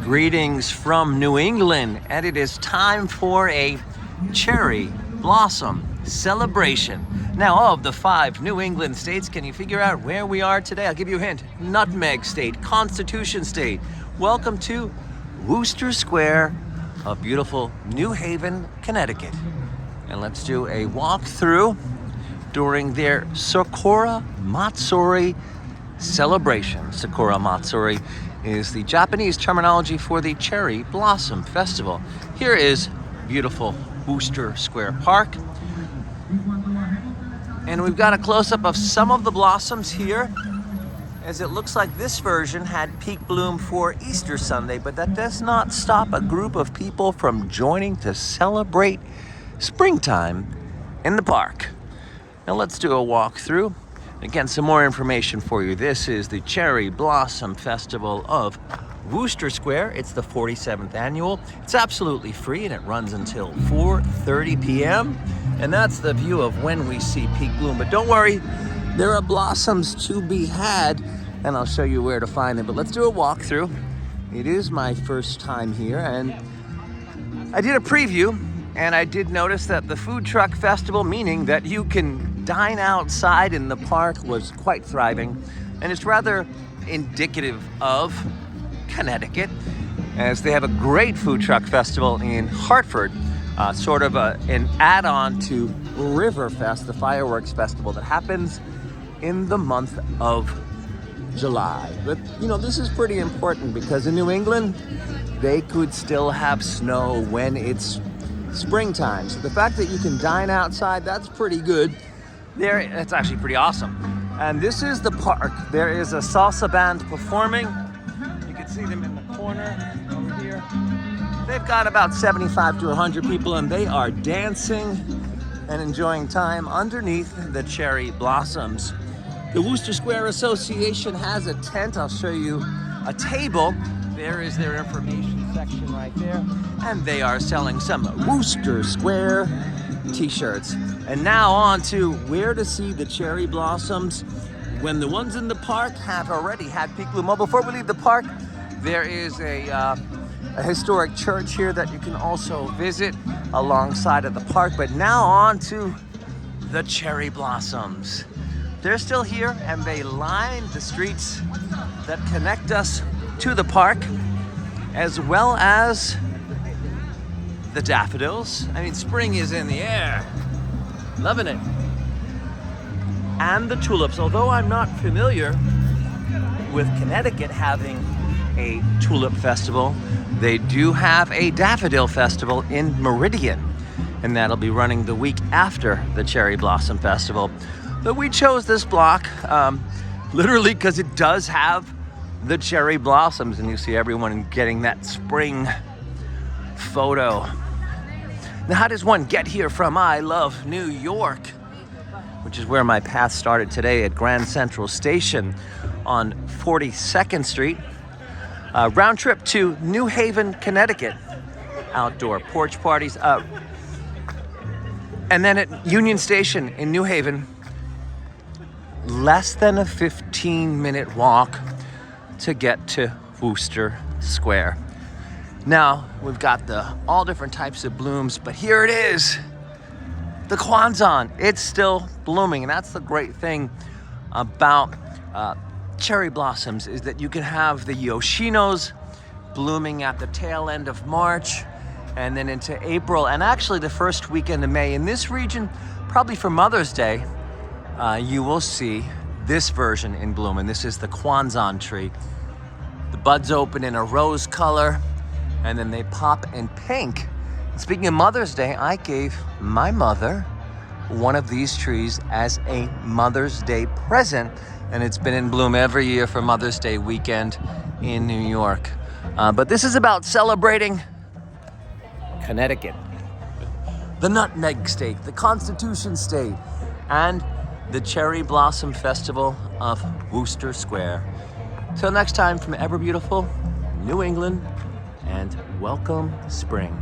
Greetings from New England, and it is time for a cherry blossom celebration. Now, of the 5 New England states, can you figure out where we are today? I'll give you a hint. Nutmeg State, Constitution State. Welcome to Wooster Square of beautiful New Haven, Connecticut. And let's do a walkthrough during their Sakura Matsuri celebration. Sakura Matsuri is the Japanese terminology for the Cherry Blossom Festival. Here is beautiful Wooster Square Park. And we've got a close-up of some of the blossoms here, as it looks like this version had peak bloom for Easter Sunday, but that does not stop a group of people from joining to celebrate springtime in the park. Now let's do a walkthrough. Again, some more information for you. This is the Cherry Blossom Festival of Wooster Square. It's the 47th annual. It's absolutely free and it runs until 4:30 p.m. And that's the view of when we see peak bloom. But don't worry, there are blossoms to be had, and I'll show you where to find them. But let's do a walkthrough. It is my first time here, and I did a preview, and I did notice that the food truck festival, meaning that you can dine outside in the park, was quite thriving. And it's rather indicative of Connecticut, as they have a great food truck festival in Hartford, sort of an add-on to Riverfest, the fireworks festival that happens in the month of July. But you know, this is pretty important because in New England, they could still have snow when it's springtime. So the fact that you can dine outside, that's pretty good. It's actually pretty awesome. And this is the park. There is a salsa band performing. You can see them in the corner over here. They've got about 75 to 100 people, and they are dancing and enjoying time underneath the cherry blossoms. The Wooster Square Association has a tent. I'll show you a table. There is their information section right there. And they are selling some Wooster Square t-shirts. And now on to where to see the cherry blossoms when the ones in the park have already had peak bloom. Well, before we leave the park, there is a historic church here that you can also visit alongside of the park. But now on to the cherry blossoms. They're still here, and they line the streets that connect us to the park, as well as the daffodils. I mean, spring is in the air. Loving it. And the tulips. Although I'm not familiar with Connecticut having a tulip festival, they do have a daffodil festival in Meridian, and that'll be running the week after the Cherry Blossom Festival. But we chose this block literally because it does have the cherry blossoms, and you see everyone getting that spring photo. Now, how does one get here from I Love New York, which is where my path started today at Grand Central Station on 42nd Street. Round trip to New Haven, Connecticut. Outdoor porch parties. And then at Union Station in New Haven, less than a 15-minute walk to get to Wooster Square. Now, we've got all different types of blooms, but here it is, the Kwanzaa. It's still blooming, and that's the great thing about cherry blossoms, is that you can have the Yoshinos blooming at the tail end of March and then into April, and actually the first weekend of May. In this region, probably for Mother's Day, you will see this version in bloom, and this is the Kwanzaa tree. The buds open in a rose color, and then they pop in pink. And speaking of Mother's Day, I gave my mother one of these trees as a Mother's Day present, and it's been in bloom every year for Mother's Day weekend in New York. But this is about celebrating Connecticut, the Nutmeg State, the Constitution State, and the Cherry Blossom Festival of Wooster Square. Till next time, from ever beautiful New England, and welcome spring.